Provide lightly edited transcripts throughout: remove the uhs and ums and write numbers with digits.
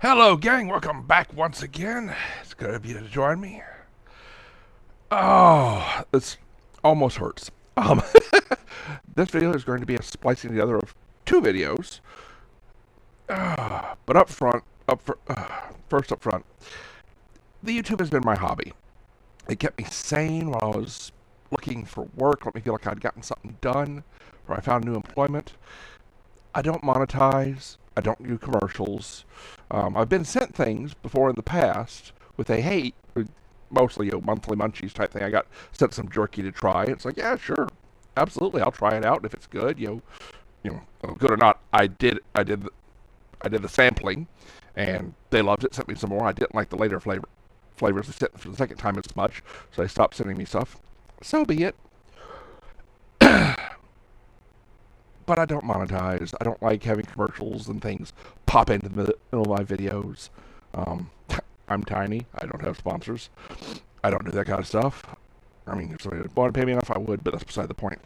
Hello, gang. Welcome back once again. It's good of you to join me. Oh, this almost hurts. Um, this video is going to be a splicing together of two videos. But first up front, the YouTube has been my hobby. It kept me sane while I was looking for work, let me feel like I'd gotten something done, or I found new employment. I don't monetize. I don't do commercials. I've been sent things before in the past with a hey, mostly monthly munchies type thing. I got sent some jerky to try. It's like, yeah, sure, absolutely, I'll try it out. If it's good, good or not, I did the sampling, and they loved it. Sent me some more. I didn't like the later flavors they sent for the second time as much, so they stopped sending me stuff. So be it. But I don't monetize. I don't like having commercials and things pop into the middle of my videos. Um, I'm tiny. I don't have sponsors. I don't do that kind of stuff. I mean, if somebody would want to pay me enough, I would, but that's beside the point.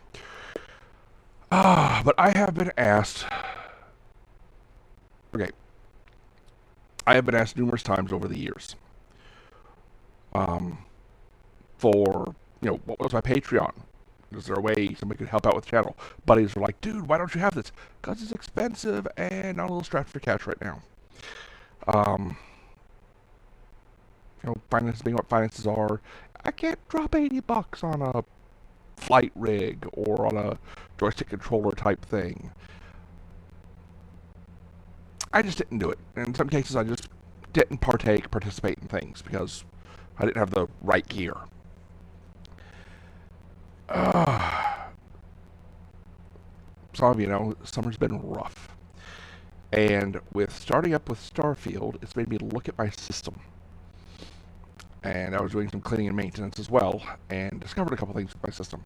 But I have been asked. Okay, I have been asked numerous times over the years. Um, for what was my Patreon? Is there a way somebody could help out with the channel? Buddies are like, dude, why don't you have this? Because it's expensive and not a little strapped for cash right now. Um, finances being what finances are, I can't drop $80 on a flight rig or on a joystick controller type thing. I just didn't do it. In some cases, I just didn't participate in things because I didn't have the right gear. Some of you know, summer's been rough. And with starting up with Starfield, it's made me look at my system. And I was doing some cleaning and maintenance as well, and discovered a couple things with my system.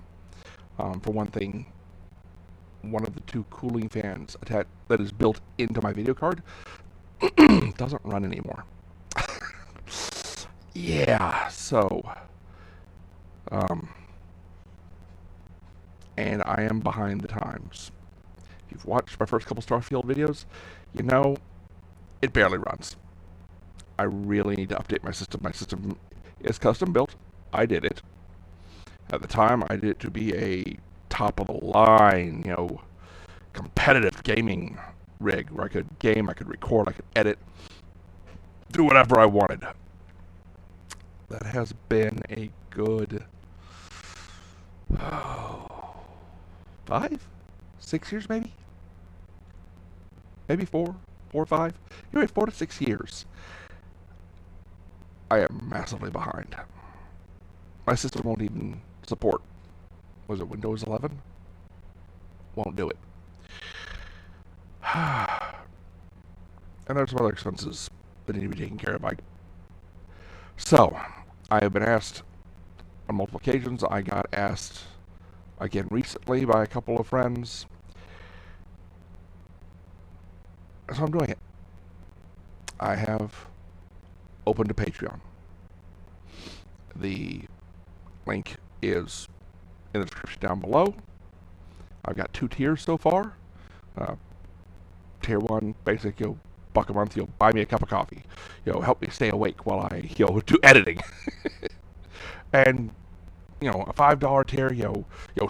For one thing, one of the two cooling fans that is built into my video card doesn't run anymore. Yeah, so, and I am behind the times. If you've watched my first couple Starfield videos, you know it barely runs. I really need to update my system. My system is custom built. I did it. At the time, I did it to be a top of the line, competitive gaming rig where I could game, I could record, I could edit, do whatever I wanted. That has been a good 5, 6 years maybe? Maybe 4 or 5? Anyway, 4 to 6 years. I am massively behind. My system won't even support, was it Windows 11? Won't do it. And there's some other expenses that need to be taken care of. So, I have been asked on multiple occasions. I got asked again recently by a couple of friends. So I'm doing it. I have opened a Patreon. The link is in the description down below. I've got 2 tiers so far. Tier 1, basic, buck a month, buy me a cup of coffee. Help me stay awake while I, do editing. And, a $5 tier,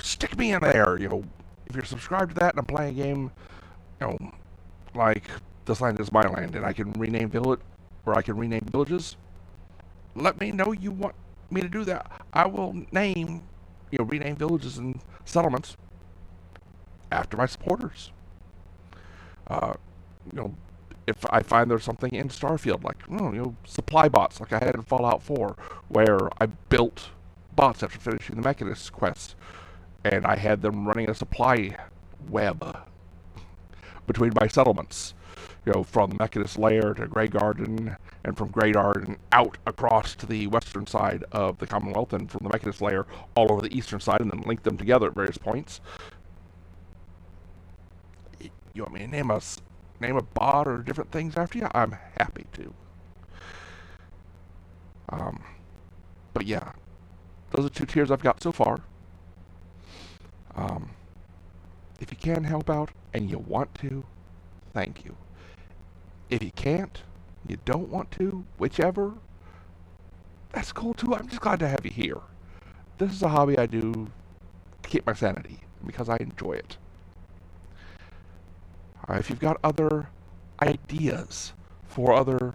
stick me in there. If you're subscribed to that and I'm playing a game, like This Land Is My Land, and I can rename villages, let me know you want me to do that. I will rename villages and settlements after my supporters. Uh, if I find there's something in Starfield, like, supply bots, like I had in Fallout 4, where I built bots after finishing the Mechanist quest, and I had them running a supply web between my settlements. From the Mechanist Lair to Grey Garden, and from Grey Garden out across to the western side of the Commonwealth, and from the Mechanist Lair all over the eastern side, and then link them together at various points. You want me to name a bot or different things after you? I'm happy to. But yeah, those are 2 tiers I've got so far. If you can help out and you want to, thank you. If you can't, You don't want to, whichever, that's cool too. I'm just glad to have you here. This is a hobby I do to keep my sanity because I enjoy it. If you've got other ideas for other,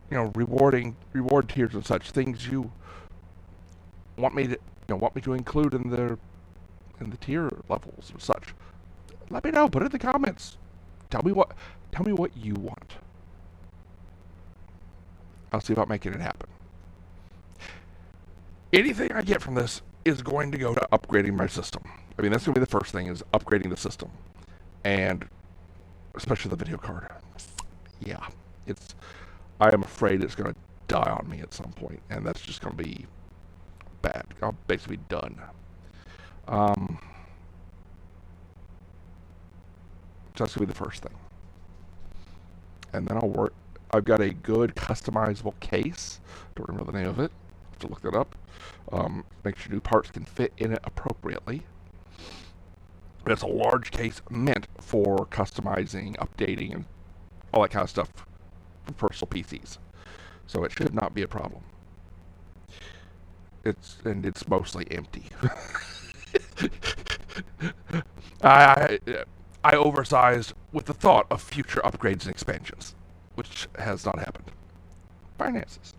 reward tiers and such things you want me to include in the tier levels and such, let me know. Put it in the comments. Tell me what you want. I'll see about making it happen. Anything I get from this is going to go to upgrading my system. I mean, that's going to be the first thing, is upgrading the system. And especially the video card. Yeah, I am afraid it's going to die on me at some point, and that's just going to be bad. I'm basically done. So that's going to be the first thing. And then I've got a good customizable case. Don't remember the name of it. I have to look that up. Make sure new parts can fit in it appropriately. It's a large case meant for customizing, updating, and all that kind of stuff for personal PCs. So it should not be a problem. It's mostly empty. I oversized with the thought of future upgrades and expansions, which has not happened. Finances.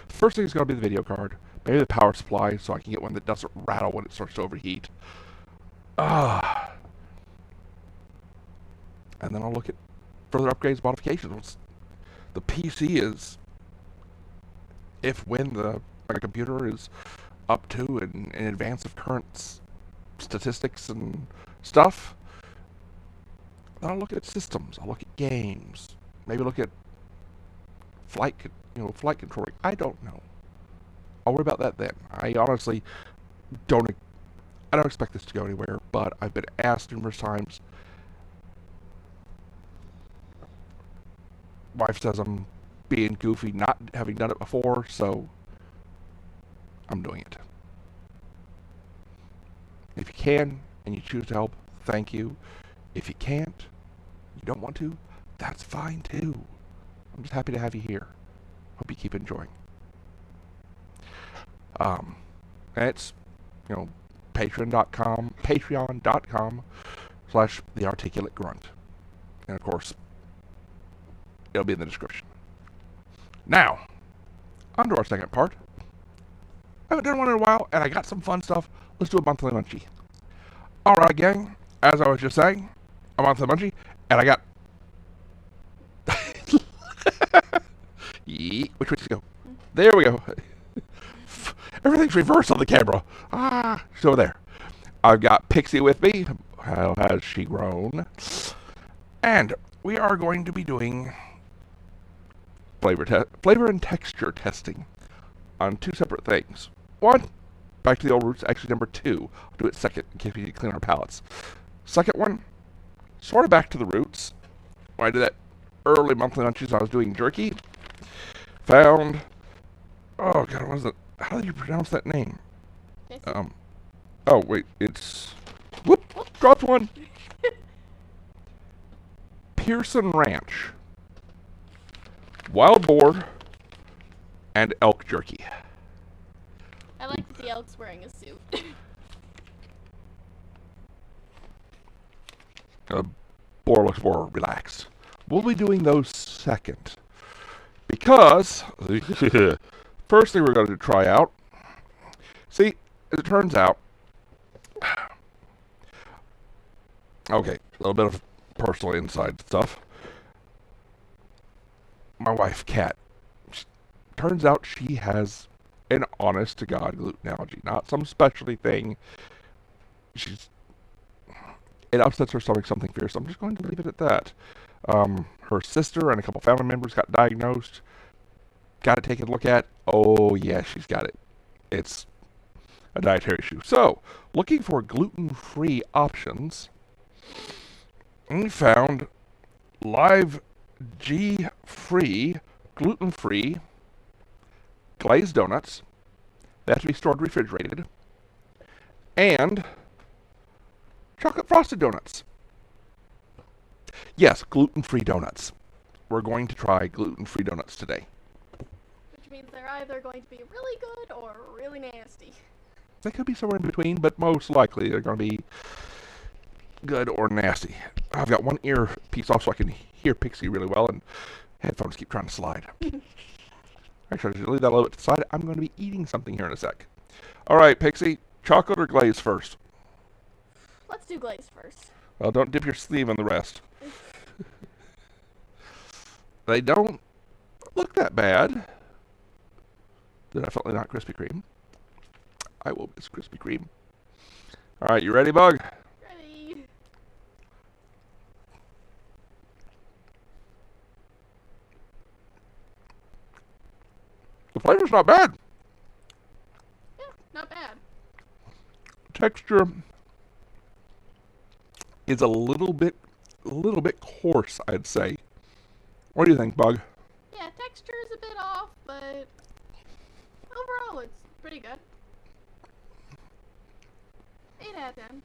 First thing is going to be the video card. Maybe the power supply, so I can get one that doesn't rattle when it starts to overheat. And then I'll look at further upgrades, modifications. The PC is, when my computer is up to and in advance of current statistics and stuff, then I'll look at systems. I'll look at games. Maybe look at flight controlling. I don't know. I'll worry about that then. I honestly don't expect this to go anywhere, but I've been asked numerous times. Wife says I'm being goofy not having done it before, so I'm doing it. If you can and you choose to help, thank you. If you can't, you don't want to, that's fine too. I'm just happy to have you here. Hope you keep enjoying. And it's, patreon.com/thearticulategrunt. And of course, it'll be in the description. Now, on to our second part. I haven't done one in a while, and I got some fun stuff. Let's do a monthly munchie. Alright, gang, as I was just saying, a monthly munchie, and I got... Which way to go? There we go. Everything's reversed on the camera. She's over there. I've got Pixie with me. How has she grown? And we are going to be doing flavor and texture testing on two separate things. One, back to the old roots. Actually, number two. I'll do it second in case we need to clean our palates. Second one, sort of back to the roots. When I did that early monthly munchies, I was doing jerky. Found... Oh, God, what was it? How do you pronounce that name? Oh, wait, it's... Whoop! Dropped one! Pearson Ranch. Wild boar and elk jerky. I like that the elk's wearing a suit. Boar looks more relaxed. We'll be doing those second. Because... First thing we're going to try out, see, as it turns out, okay, a little bit of personal inside stuff. My wife, Kat, turns out she has an honest-to-God gluten allergy, not some specialty thing. It upsets her stomach something fierce. I'm just going to leave it at that. Her sister and a couple family members got diagnosed. Got it taken a look at. Oh, yeah, she's got it. It's a dietary issue. So, looking for gluten-free options, we found Live G-free, gluten-free glazed donuts. They have to be stored refrigerated. And chocolate frosted donuts. Yes, gluten-free donuts. we're going to try gluten-free donuts today. Which means they're either going to be really good or really nasty. They could be somewhere in between, but most likely they're going to be good or nasty. I've got one earpiece off so I can hear Pixie really well, and headphones keep trying to slide. Actually, I should leave that a little bit to the side. I'm going to be eating something here in a sec. All right, Pixie, chocolate or glaze first? Let's do glaze first. Well, don't dip your sleeve in the rest. They don't look that bad. They're definitely not Krispy Kreme. I will miss Krispy Kreme. All right, you ready, Bug? Ready? The flavor's not bad. Yeah, not bad. Texture is a little bit coarse, I'd say. What do you think, Bug? Yeah, texture is a bit off, but overall it's pretty good. 8 out of 10.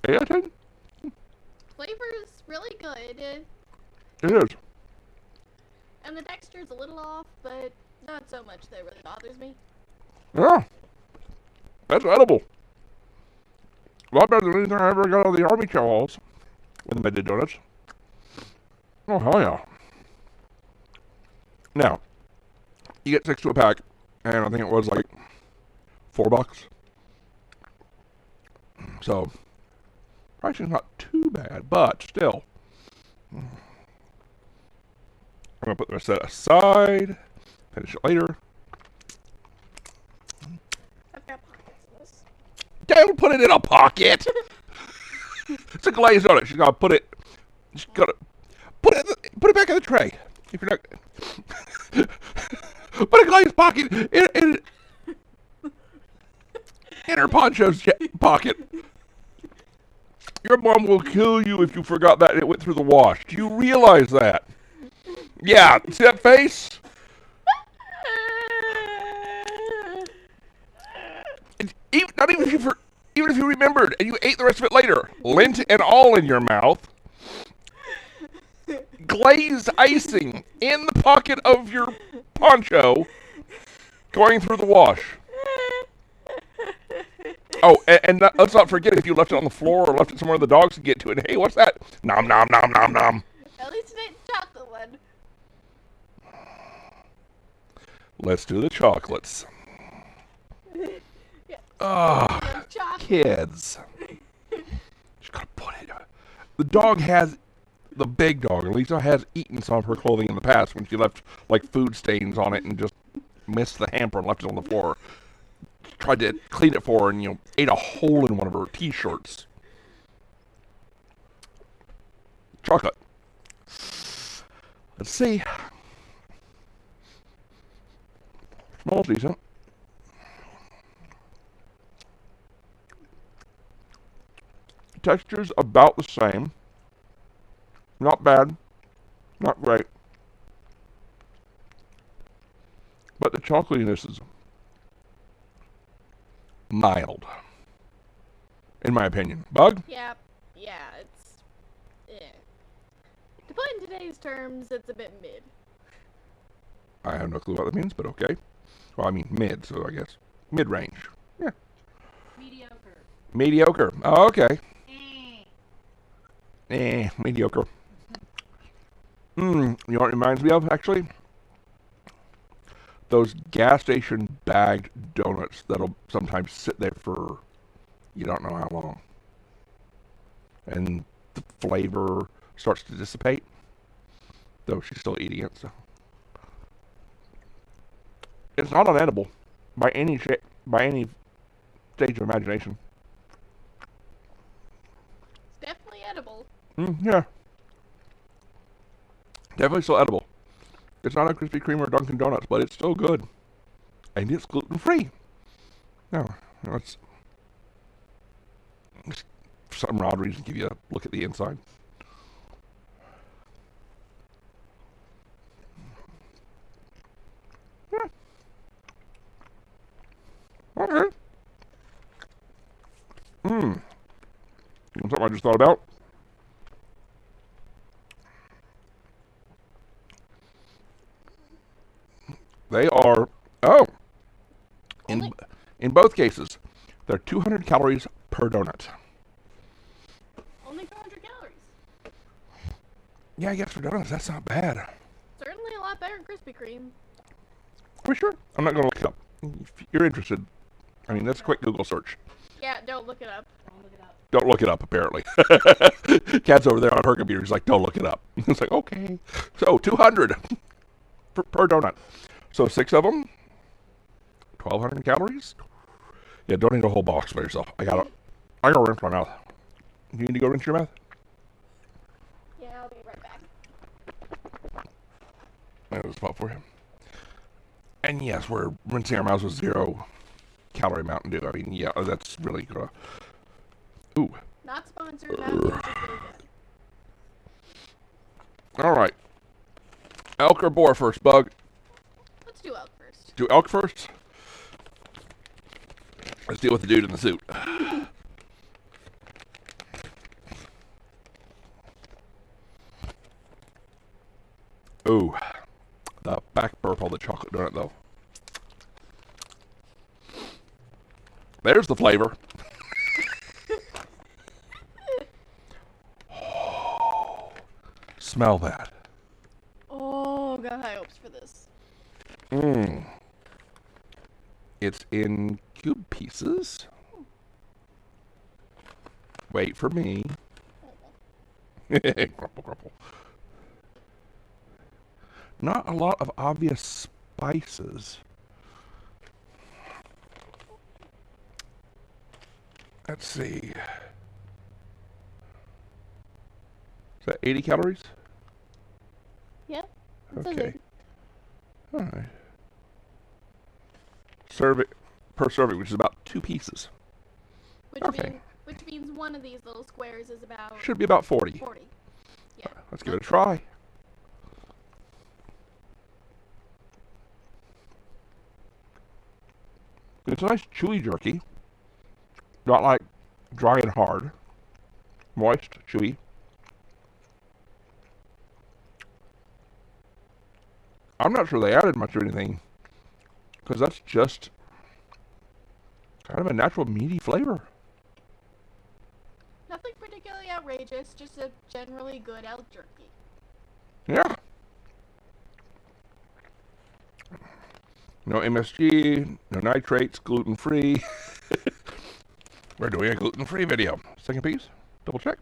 8 out of 10? Flavor is really good, It is. and the texture is a little off, but not so much that it really bothers me. Yeah. That's edible. A lot better than anything I ever got out of the army chow halls when they did donuts. Oh, hell yeah. Now, you get 6 to a pack, and I think it was like $4. So, pricing's not too bad, but still. I'm going to put the rest of that aside, finish it later. I've got pockets of this. Don't put it in a pocket! It's a glazed donut. She's got to put it back in the tray. If you're not... Put a glazed pocket in her poncho's pocket. Your mom will kill you if you forgot that and it went through the wash. Do you realize that? Yeah, see that face? Even if you remembered and you ate the rest of it later, lint and all in your mouth, glazed icing in the pocket of your poncho, going through the wash. Oh, and let's not forget if you left it on the floor or left it somewhere the dogs can get to it. Hey, what's that? Nom, nom, nom, nom, nom. At least it ain't chocolate one. Let's do the chocolates. Yeah. Ah, Chocolate. kids. Just gotta put it. The dog has, the big dog, Lisa, has eaten some of her clothing in the past when she left like food stains on it and just missed the hamper and left it on the floor. Tried to clean it for her and, ate a hole in one of her t-shirts. Chocolate. Let's see. Smells decent. Texture's about the same. Not bad. Not great. But the chocolatiness is mild. In my opinion. Bug? Yeah, it's... eh. To put in today's terms, it's a bit mid. I have no clue what that means, but okay. Well, I mean mid, so I guess. Mid-range. Yeah. Mediocre. Mediocre. Oh, okay. Mediocre. You know what it reminds me of, actually? Those gas station bagged donuts that'll sometimes sit there for you don't know how long. And the flavor starts to dissipate. Though she's still eating it, so. It's not unedible by any stage of imagination. It's definitely edible. Yeah. Definitely still edible. It's not a Krispy Kreme or Dunkin' Donuts, but it's still good. And it's gluten-free. No, it's for some odd reason give you a look at the inside. Yeah. Okay. Something I just thought about. They are, oh, Only, in both cases, they're 200 calories per donut. only 200 calories. Yeah, I guess for donuts, that's not bad. Certainly a lot better than Krispy Kreme. Are we sure? I'm not going to look it up. If you're interested, I mean, that's a quick Google search. Yeah, don't look it up. Don't look it up. Don't look it up, apparently. Kat's over there on her computer. She's like, don't look it up. It's like, okay. So, 200 per donut. So, 6 of them, 1,200 calories. Yeah, don't eat a whole box by yourself. I gotta rinse my mouth. You need to go rinse your mouth? Yeah, I'll be right back. There's a spot for you. And yes, we're rinsing our mouths with 0 calorie Mountain Dew. I mean, yeah, that's really good. Ooh. Not sponsored, not just really good. All right. Elk or boar first, Bug? Let's do elk first. Do elk first? Let's deal with the dude in the suit. Ooh. The back burp on the chocolate donut, though. There's the flavor. Oh, smell that. Oh, got high hopes for this. Mmm. It's in cube pieces. Wait for me. Crumple, crumple. Not a lot of obvious spices. Let's see. Is that 80 calories? Yep. It says Okay. it. All right. Serving per serving, which is about 2 pieces. Okay. Which means one of these little squares is about Should be about 40. 40. Yeah. Let's give it a try. It's a nice chewy jerky. Not like dry and hard. Moist, chewy. I'm not sure they added much of anything, because that's just kind of a natural meaty flavor. Nothing particularly outrageous, just a generally good elk jerky. Yeah. No MSG, no nitrates, gluten-free. We're doing a gluten-free video. Second piece, double check.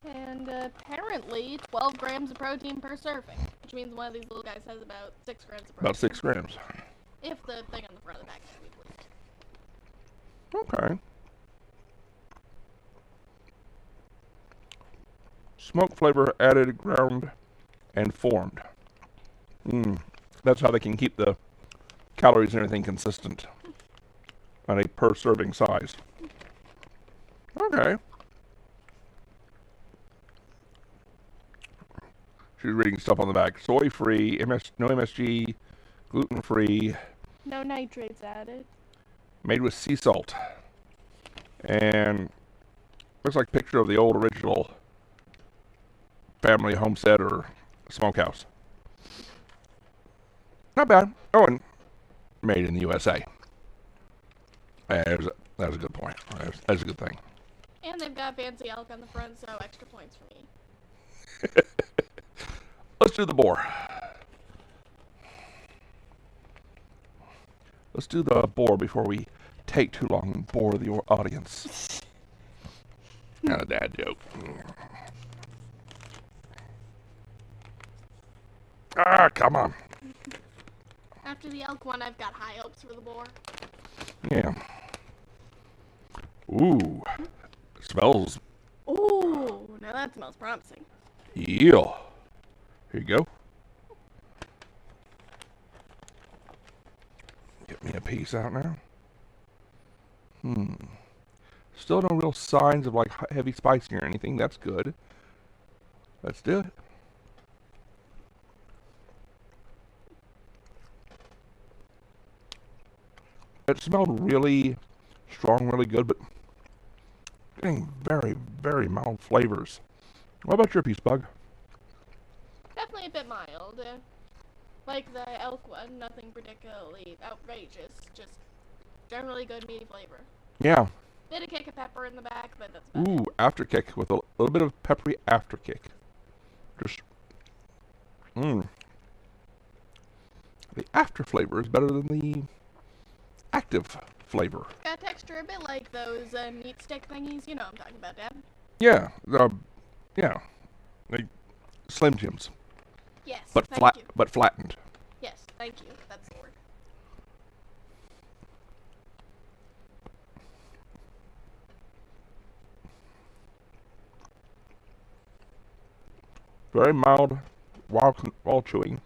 And apparently 12 grams of protein per serving, which means one of these little guys has about 6 grams of protein. About 6 grams. If the thing on the front of the package can be believed. Okay. Smoke flavor added, ground, and formed. That's how they can keep the calories and everything consistent on a per serving size. Okay. She's reading stuff on the back. Soy-free, no MSG, gluten-free, No nitrates added. made with sea salt. And looks like a picture of the old original family homestead or smokehouse. Not bad. Oh, and made in the USA. That was a good point. That's a good thing. And they've got fancy elk on the front, so extra points for me. Let's do the boar. Let's do the boar before we take too long and bore the audience. Not a dad joke. Ah, come on. After the elk one, I've got high hopes for the boar. Yeah. Ooh. Smells. Ooh, now that smells promising. Yeah. Here you go. Get me a piece out now. Still no real signs of like heavy spicing or anything. That's good. Let's do it. It smelled really strong, really good, but getting very, very mild flavors. What about your piece, Bug? Definitely a bit mild. Like the elk one, nothing particularly outrageous, just generally good meaty flavor. Yeah. Bit of kick of pepper in the back, but that's about Ooh, it. after kick with a little bit of peppery after kick. Just, mmm. The after flavor is better than the active flavor. Got texture a bit like those meat stick thingies. You know what I'm talking about, Dad. Yeah, yeah, like Slim Jims, Yes, but thank you. but flattened. Yes, thank you. That's the word. Very mild while chewing.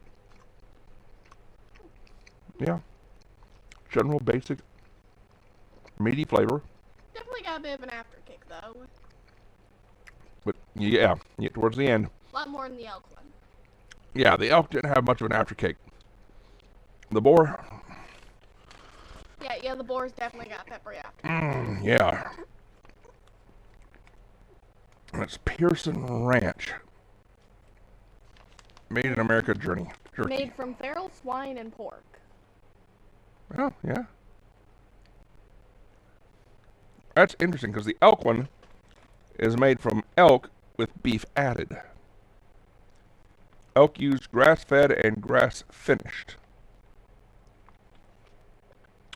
Yeah, general basic meaty flavor, Definitely got a bit of an after kick, though. but yeah, towards the end. A lot more than the elk one. Yeah, the elk didn't have much of an after kick. The boar, Yeah, the boar's definitely got peppery after. yeah. That's Pearson Ranch. Made in America jerky. Made from feral swine and pork. Oh, yeah. That's interesting because the elk one is made from elk with beef added. Elk used grass-fed and grass-finished.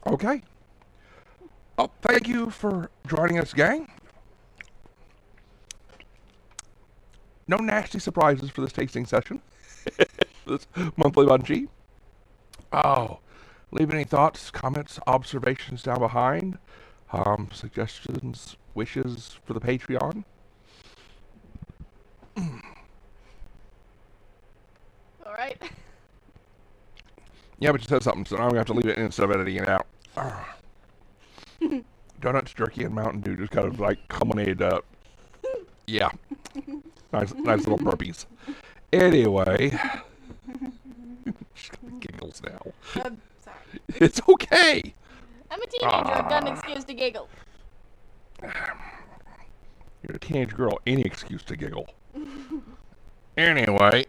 Okay. Well, thank you for joining us, gang. No nasty surprises for this tasting session. This monthly munchie. Oh, leave any thoughts, comments, observations down behind. Suggestions, wishes for the Patreon. Alright. Yeah, but you said something, so now I'm going to have to leave it in instead of editing it out. Donuts, jerky, and Mountain Dew just kind of like culminated up. Yeah. Nice little burpees. Anyway. Giggles now. I'm sorry. It's okay. I'm a teenager. I've got an excuse to giggle. You're a teenage girl. Any excuse to giggle. Anyway.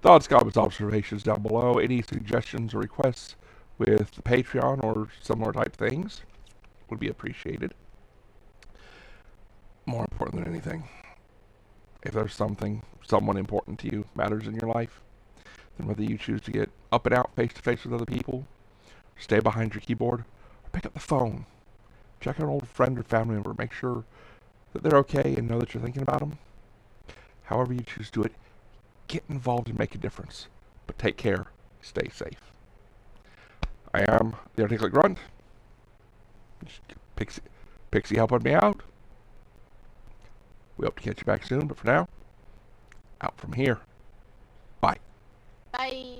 Thoughts, comments, observations down below. Any suggestions or requests with the Patreon or similar type things would be appreciated. More important than anything, if there's someone important to you, matters in your life, then whether you choose to get up and out face to face with other people, stay behind your keyboard, or pick up the phone, check on an old friend or family member, make sure that they're okay and know that you're thinking about them. However you choose to do it, get involved and make a difference. But take care. Stay safe. I am the Articulate Grunt. Pixie helping me out. We hope to catch you back soon, but for now, out from here. Bye. Bye.